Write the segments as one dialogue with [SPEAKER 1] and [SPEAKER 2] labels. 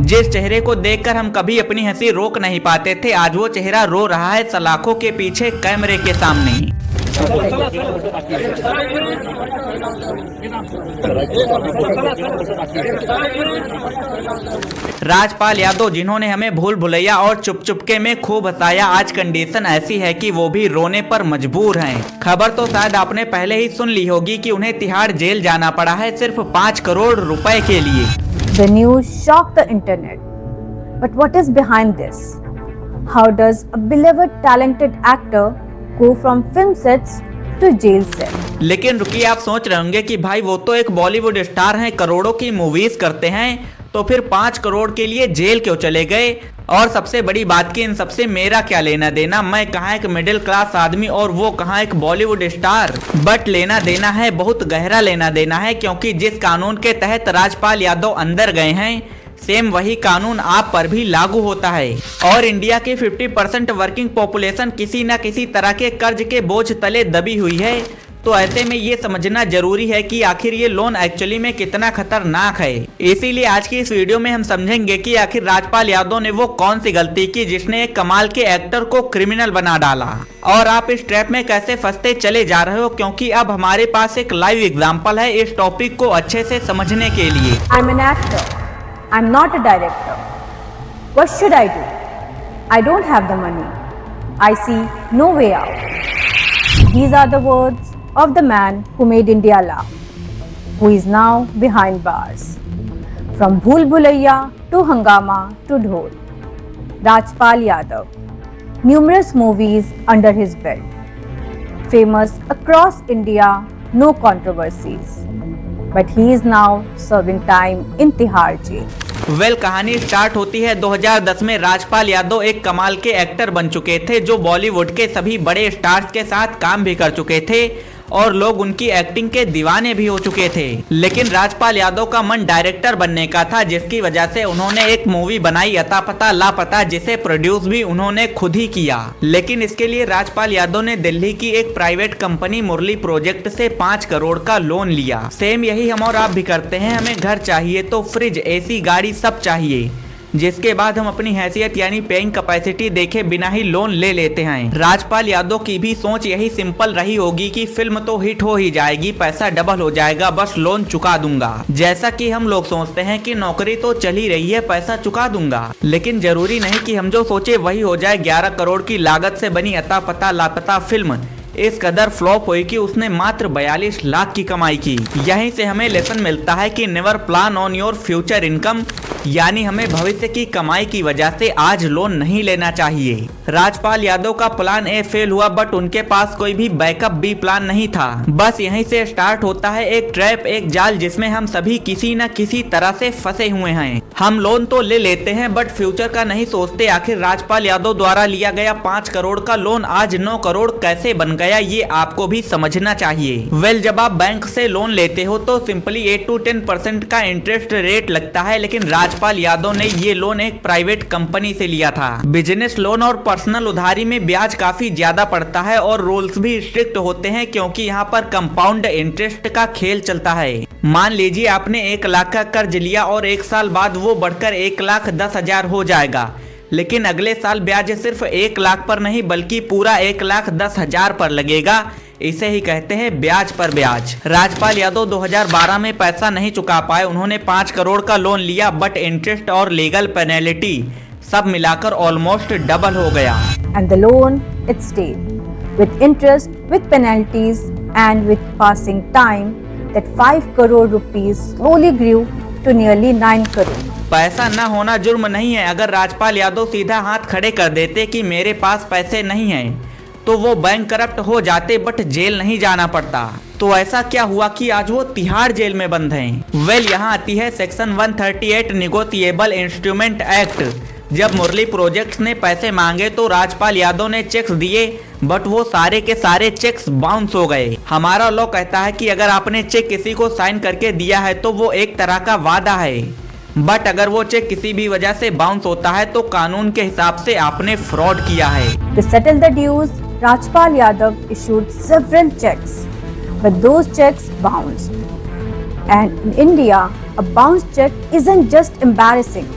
[SPEAKER 1] जिस चेहरे को देखकर हम कभी अपनी हंसी रोक नहीं पाते थे, आज वो चेहरा रो रहा है सलाखों के पीछे कैमरे के सामने। राजपाल यादव, जिन्होंने हमें भूल भुलैया और चुप चुपके में खूब हंसाया, आज कंडीशन ऐसी है कि वो भी रोने पर मजबूर हैं। खबर तो शायद आपने पहले ही सुन ली होगी कि उन्हें तिहाड़ जेल जाना पड़ा है सिर्फ 5 करोड़ रुपए के लिए।
[SPEAKER 2] The news shocked the internet. But what is behind this? How does a beloved talented actor go from film sets to jail cell?
[SPEAKER 1] लेकिन रुकिए, आप सोच रहे होंगे कि भाई वो तो एक बॉलीवुड स्टार हैं, करोड़ों की मूवीज करते हैं, तो फिर 5 करोड़ के लिए जेल क्यों चले गए? और सबसे बड़ी बात की इन सबसे मेरा क्या लेना देना? मैं कहाँ एक मिडिल क्लास आदमी और वो कहाँ एक बॉलीवुड स्टार। बट लेना देना है, बहुत गहरा लेना देना है, क्योंकि जिस कानून के तहत राजपाल यादव अंदर गए हैं, सेम वही कानून आप पर भी लागू होता है। और इंडिया की 50% वर्किंग पॉपुलेशन किसी न किसी तरह के कर्ज के बोझ तले दबी हुई है। तो ऐसे में ये समझना जरूरी है कि आखिर ये लोन एक्चुअली में कितना खतरनाक है। इसीलिए आज की इस वीडियो में हम समझेंगे कि आखिर राजपाल यादव ने वो कौन सी गलती की जिसने एक कमाल के एक्टर को क्रिमिनल बना डाला, और आप इस ट्रैप में कैसे फंसते चले जा रहे हो, क्योंकि अब हमारे पास एक लाइव एग्जाम्पल है इस टॉपिक को अच्छे से समझने के लिए।
[SPEAKER 2] I'm an actor. I'm not a director. What should I do? I don't have the money. I see no way out. These are the words of the man who made India laugh, who is now behind bars. From Bhool Bhulaiya to Hangama to Dhol, Rajpal Yadav, numerous movies under his belt, famous across India, no controversies. But he is now serving time in Tihar jail.
[SPEAKER 1] कहानी start होती है 2010 में। राजपाल यादव एक कमाल के actor बन चुके थे जो बॉलीवुड के सभी बड़े स्टार्स के साथ काम भी कर चुके थे और लोग उनकी एक्टिंग के दीवाने भी हो चुके थे। लेकिन राजपाल यादव का मन डायरेक्टर बनने का था, जिसकी वजह से उन्होंने एक मूवी बनाई अता पता लापता, जिसे प्रोड्यूस भी उन्होंने खुद ही किया। लेकिन इसके लिए राजपाल यादव ने दिल्ली की एक प्राइवेट कंपनी मुरली प्रोजेक्ट से 5 करोड़ का लोन लिया। सेम यही हम और आप भी करते हैं। हमें घर चाहिए तो फ्रिज, एसी, गाड़ी सब चाहिए, जिसके बाद हम अपनी हैसियत यानी पेइंग कैपेसिटी देखे बिना ही लोन ले लेते हैं। राजपाल यादव की भी सोच यही सिंपल रही होगी कि फिल्म तो हिट हो ही जाएगी, पैसा डबल हो जाएगा, बस लोन चुका दूंगा। जैसा कि हम लोग सोचते हैं कि नौकरी तो चल ही रही है, पैसा चुका दूंगा। लेकिन जरूरी नहीं कि हम जो सोचे वही हो जाए। 11 करोड़ की लागत से बनी अता पता लापता फिल्म इस कदर फ्लॉप हुई कि उसने मात्र 42 लाख की कमाई की। यहीं से हमें लेसन मिलता है कि never plan on your future income, यानी हमें भविष्य की कमाई की वजह से आज लोन नहीं लेना चाहिए। राजपाल यादव का प्लान ए फेल हुआ, बट उनके पास कोई भी बैकअप बी प्लान नहीं था। बस यहीं से स्टार्ट होता है एक ट्रैप, एक जाल जिसमें हम सभी किसी न किसी तरह से फंसे हुए हैं। हम लोन तो ले लेते हैं बट फ्यूचर का नहीं सोचते। आखिर राजपाल यादव द्वारा लिया गया 5 करोड़ का लोन आज 9 करोड़ कैसे बन गया, ये आपको भी समझना चाहिए। जब आप बैंक से लोन लेते हो तो सिंपली 8 to 10% का इंटरेस्ट रेट लगता है, लेकिन राजपाल यादव ने ये लोन एक प्राइवेट कंपनी से लिया था। बिजनेस लोन और पर्सनल उधारी में ब्याज काफी ज्यादा पड़ता है और रूल्स भी स्ट्रिक्ट होते हैं, क्योंकि यहाँ पर कंपाउंड इंटरेस्ट का खेल चलता है। मान लीजिए आपने 1 लाख का कर्ज लिया और 1 साल बाद वो बढ़कर 1,10,000 हो जाएगा, लेकिन अगले साल ब्याज सिर्फ 1 लाख पर नहीं बल्कि पूरा 1,10,000 पर लगेगा। इसे ही कहते हैं ब्याज पर ब्याज। राजपाल यादव 2012 में पैसा नहीं चुका पाए। उन्होंने 5 करोड़ का लोन लिया, बट इंटरेस्ट और लीगल पेनल्टी सब मिलाकर ऑलमोस्ट डबल हो गया।
[SPEAKER 2] And the loan, it stayed. With interest, with penalties and with passing time, that 5 crore rupees slowly grew to nearly 9 crore.
[SPEAKER 1] पैसा न होना जुर्म नहीं है। अगर राजपाल यादव सीधा हाथ खड़े कर देते कि मेरे पास पैसे नहीं हैं, तो वो बैंक करप्ट हो जाते, बट जेल नहीं जाना पड़ता। तो ऐसा क्या हुआ कि आज वो तिहाड़ जेल में बंद हैं? यहाँ आती है सेक्शन 138 निगोशिएबल इंस्ट्रूमेंट एक्ट। जब मुरली प्रोजेक्ट्स ने पैसे मांगे तो राजपाल यादव ने चेक्स दिए, बट वो सारे के सारे चेक्स बाउंस हो गए। हमारा लॉ कहता है कि अगर आपने चेक किसी को साइन करके दिया है तो वो एक तरह का वादा है, बट अगर वो चेक किसी भी वजह से बाउंस होता है तो कानून के हिसाब से आपने फ्रॉड किया है।
[SPEAKER 2] To settle the dues, Rajpal Yadav issued several checks, but those checks bounced. And in India, a bounced check isn't just embarrassing,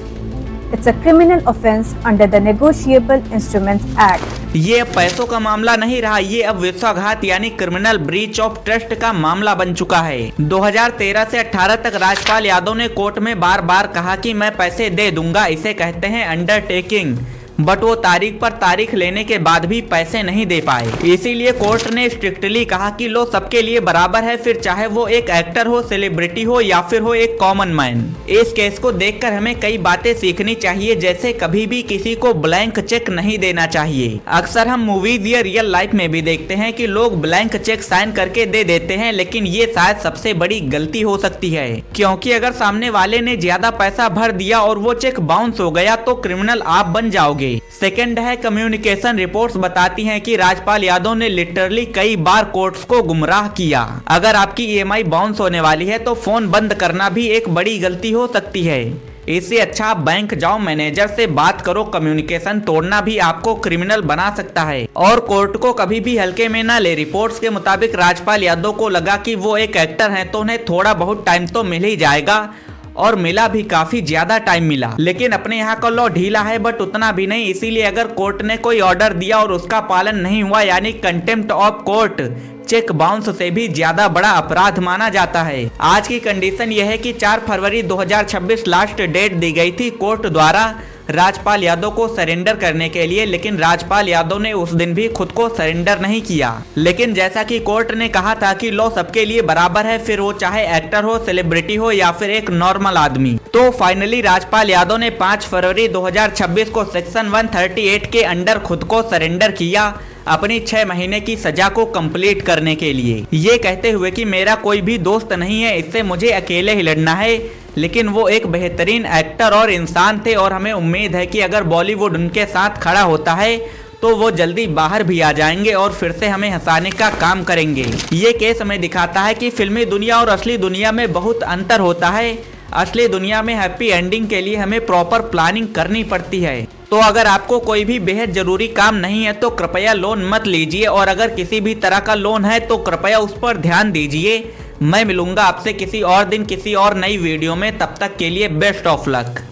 [SPEAKER 2] It's a criminal offense under the Negotiable Instruments Act.
[SPEAKER 1] ये अब पैसों का मामला नहीं रहा, ये अब विश्वासघात यानी क्रिमिनल ब्रीच ऑफ ट्रस्ट का मामला बन चुका है। 2013 से 18 तक राजपाल यादव ने कोर्ट में बार बार कहा कि मैं पैसे दे दूंगा, इसे कहते हैं अंडरटेकिंग, बट वो तारीख पर तारीख लेने के बाद भी पैसे नहीं दे पाए। इसीलिए कोर्ट ने स्ट्रिक्टली कहा कि लो सबके लिए बराबर है, फिर चाहे वो एक एक्टर हो, सेलिब्रिटी हो या फिर हो एक कॉमन मैन। इस केस को देखकर हमें कई बातें सीखनी चाहिए, जैसे कभी भी किसी को ब्लैंक चेक नहीं देना चाहिए। अक्सर हम मूवीज या रियल लाइफ में भी देखते हैं कि लोग ब्लैंक चेक साइन करके दे देते हैं, लेकिन ये शायद सबसे बड़ी गलती हो सकती है, क्योंकि अगर सामने वाले ने ज्यादा पैसा भर दिया और वो चेक बाउंस हो गया तो क्रिमिनल आप बन जाओगे। सेकंड है, कम्युनिकेशन रिपोर्ट्स बताती हैं कि राजपाल यादव ने लिटरली कई बार कोर्ट्स को गुमराह किया। अगर आपकी ईएमआई बाउंस होने वाली है तो फोन बंद करना भी एक बड़ी गलती हो सकती है। इससे अच्छा आप बैंक जाओ, मैनेजर से बात करो। कम्युनिकेशन तोड़ना भी आपको क्रिमिनल बना सकता है। और कोर्ट को कभी भी हल्के में ना ले। रिपोर्ट्स के मुताबिक राजपाल यादव को लगा कि वो एक एक्टर हैं तो उन्हें थोड़ा बहुत टाइम तो मिल ही जाएगा, और मिला भी, काफी ज्यादा टाइम मिला। लेकिन अपने यहाँ का लॉ ढीला है, बट उतना भी नहीं। इसीलिए अगर कोर्ट ने कोई ऑर्डर दिया और उसका पालन नहीं हुआ, यानी contempt of court, cheque bounce से भी ज्यादा बड़ा अपराध माना जाता है। आज की कंडीशन यह है कि 4 फरवरी 2026 लास्ट डेट दी गई थी कोर्ट द्वारा राजपाल यादव को सरेंडर करने के लिए, लेकिन राजपाल यादव ने उस दिन भी खुद को सरेंडर नहीं किया। लेकिन जैसा कि कोर्ट ने कहा था कि लॉ सबके लिए बराबर है, फिर वो चाहे एक्टर हो, सेलिब्रिटी हो या फिर एक नॉर्मल आदमी। तो फाइनली राजपाल यादव ने 5 फरवरी 2026 को सेक्शन 138 के अंडर खुद को सरेंडर किया अपनी 6 महीने की सजा को कंप्लीट करने के लिए, ये कहते हुए कि मेरा कोई भी दोस्त नहीं है, इससे मुझे अकेले ही लड़ना है। लेकिन वो एक बेहतरीन एक्टर और इंसान थे, और हमें उम्मीद है कि अगर बॉलीवुड उनके साथ खड़ा होता है तो वो जल्दी बाहर भी आ जाएंगे और फिर से हमें हंसाने का काम करेंगे। ये केस हमें दिखाता है कि फिल्मी दुनिया और असली दुनिया में बहुत अंतर होता है। असली दुनिया में हैप्पी एंडिंग के लिए हमें प्रॉपर प्लानिंग करनी पड़ती है। तो अगर आपको कोई भी बेहद जरूरी काम नहीं है तो कृपया लोन मत लीजिए, और अगर किसी भी तरह का लोन है तो कृपया उस पर ध्यान दीजिए। मैं मिलूंगा आपसे किसी और दिन किसी और नई वीडियो में, तब तक के लिए बेस्ट ऑफ लक।